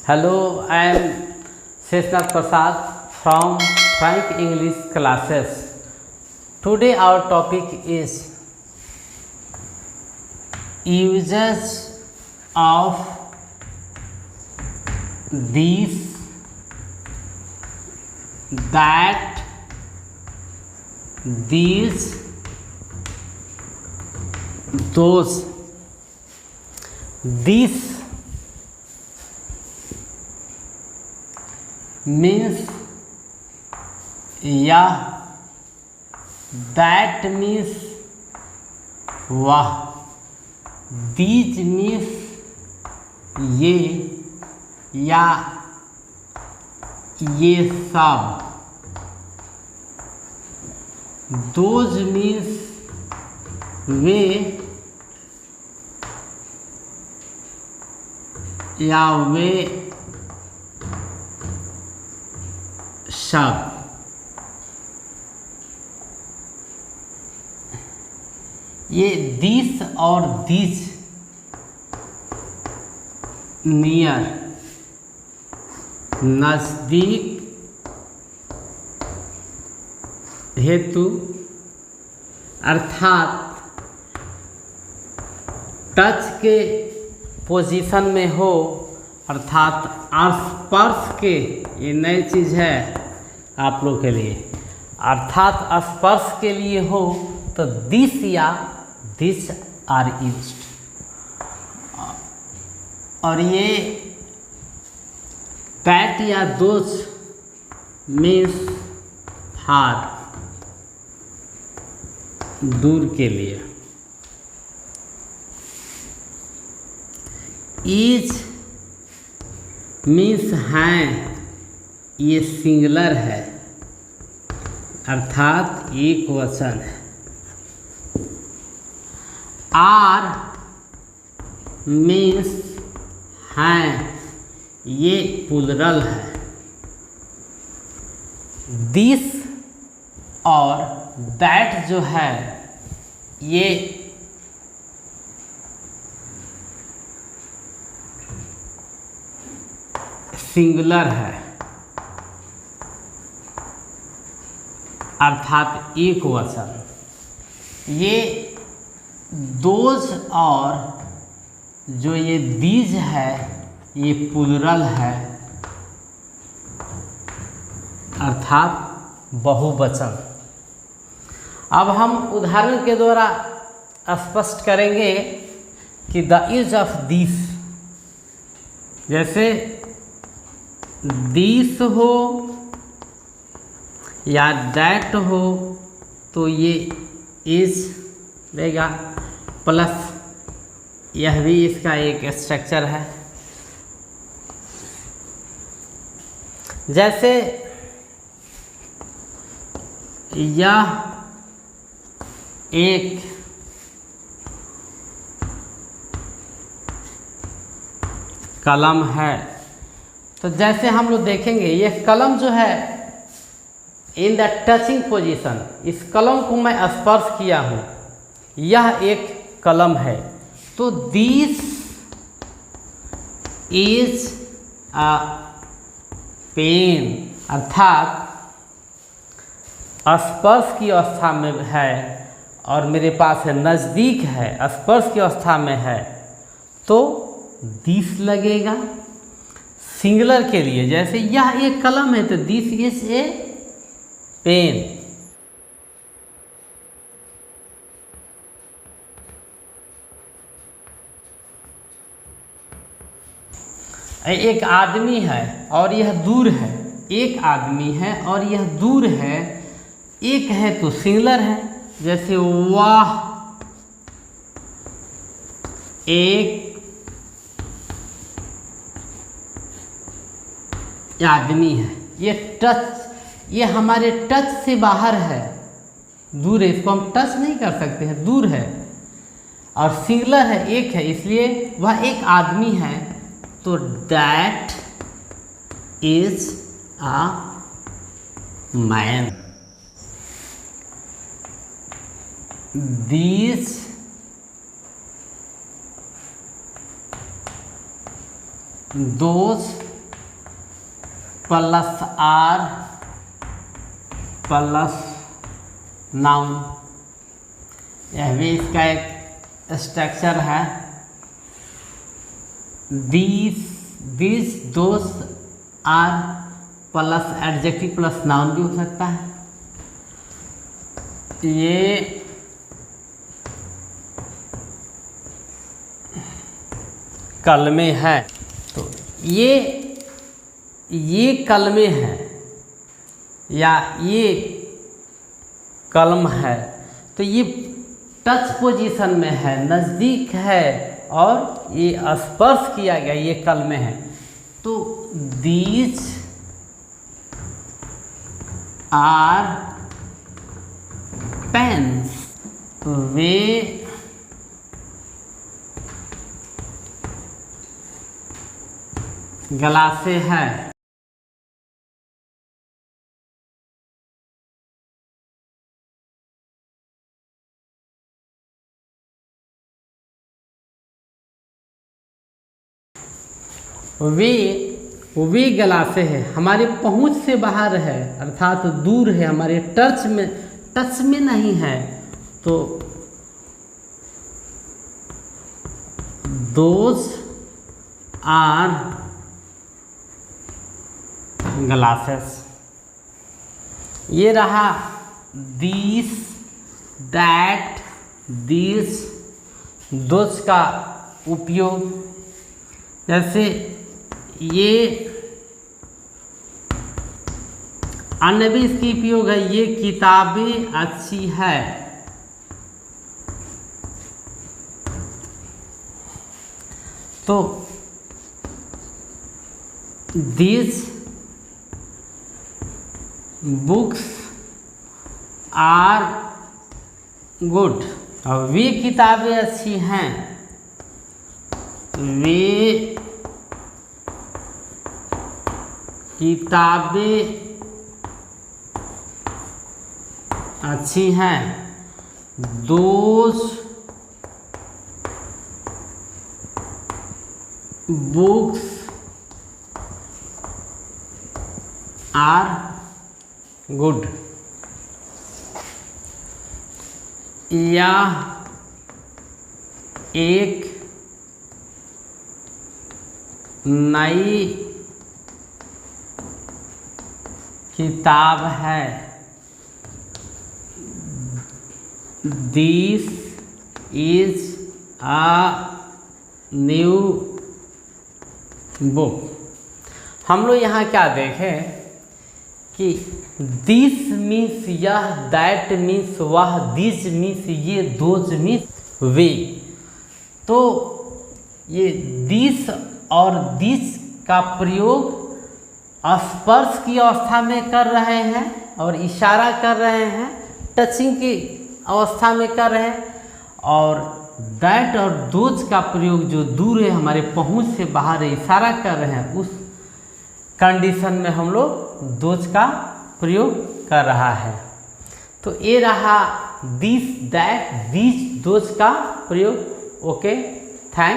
Hello, I am Seshnath Prasad from Frank English classes. Today our topic is uses of these, that, these, those. This means यह, that means वह, these means ये या ये सब, those means वे या वे सब। ये दिस और दिस नियर नजदीक हेतु अर्थात टच के पोजीशन में हो, अर्थात स्पर्श के, ये नई चीज़ है आप लोग के लिए, अर्थात स्पर्श के लिए हो तो दिस या दिस आर यूज्ड। और ये दैट या दोज मीन्स फार, दूर के लिए। ईच मीन्स हैं, ये सिंगुलर है अर्थात एक वचन है। आर मीन्स हैं, ये प्लुरल है। दिस और दैट जो है ये सिंगुलर है अर्थात एक वचन। ये दोज और जो ये दीज है ये प्लुरल है अर्थात बहुवचन। अब हम उदाहरण के द्वारा स्पष्ट करेंगे कि द यूज ऑफ दिस, जैसे दिस हो या दैट हो तो ये इज देगा, प्लस यह भी इसका एक स्ट्रक्चर है। जैसे यह एक कलम है, तो जैसे हम लोग देखेंगे ये कलम जो है इन द टचिंग पोजीशन, इस कलम को मैं स्पर्श किया हूँ, यह एक कलम है, तो दिस इज अ पेन अर्थात स्पर्श की अवस्था में है और मेरे पास है नज़दीक है, स्पर्श की अवस्था में है तो दिस लगेगा। सिंगुलर के लिए जैसे यह एक कलम है तो दिस इज ए पेन। एक आदमी है और यह दूर है, एक आदमी है और यह दूर है, एक है तो सिंगुलर है। जैसे वह एक आदमी है, ये टच, ये हमारे टच से बाहर है, दूर है, इसको हम टच नहीं कर सकते हैं, दूर है और सिंगुलर है, एक है, इसलिए वह एक आदमी है तो that is a man. These those plus are plus noun, यह भी इसका एक स्ट्रक्चर है। This those are plus adjective plus noun भी हो सकता है। ये कलमे हैं, तो ये कलमे हैं या ये कलम है, तो ये टच पोजीशन में है, नज़दीक है और ये स्पर्श किया गया, ये कलमे हैं। तो दीज आर पेन्स, वे ग्लासे हैं। वे गलासे हैं, हमारे पहुंच से बाहर है, अर्थात दूर है, हमारे टच में नहीं है। तो दोज आर ग्लासेस। ये रहा दिस, दैट, दिस, दोज का उपयोग। जैसे ये अन्य भी इसकी उपयोग है, ये किताबें अच्छी है। तो दिस बुक्स आर गुड, और वे किताबें अच्छी हैं, वे किताबें अच्छी हैं। Those books are good. यह एक नई किताब है। This is a new book. हम लोग यहाँ क्या देखें कि दिस मीन्स यह, दैट मीन्स वह, दिस मीन्स ये, दोज मीन्स वे। तो ये दिस और दिस का प्रयोग स्पर्श की अवस्था में कर रहे हैं और इशारा कर रहे हैं, टचिंग की अवस्था में कर रहे हैं। और दैट और दोज का प्रयोग जो दूर है, हमारे पहुंच से बाहर है, इशारा कर रहे हैं, उस कंडीशन में हम लोग दोज का प्रयोग कर रहा है। तो ये रहा दिस, दैट, दिस, दोज का प्रयोग। Okay, thank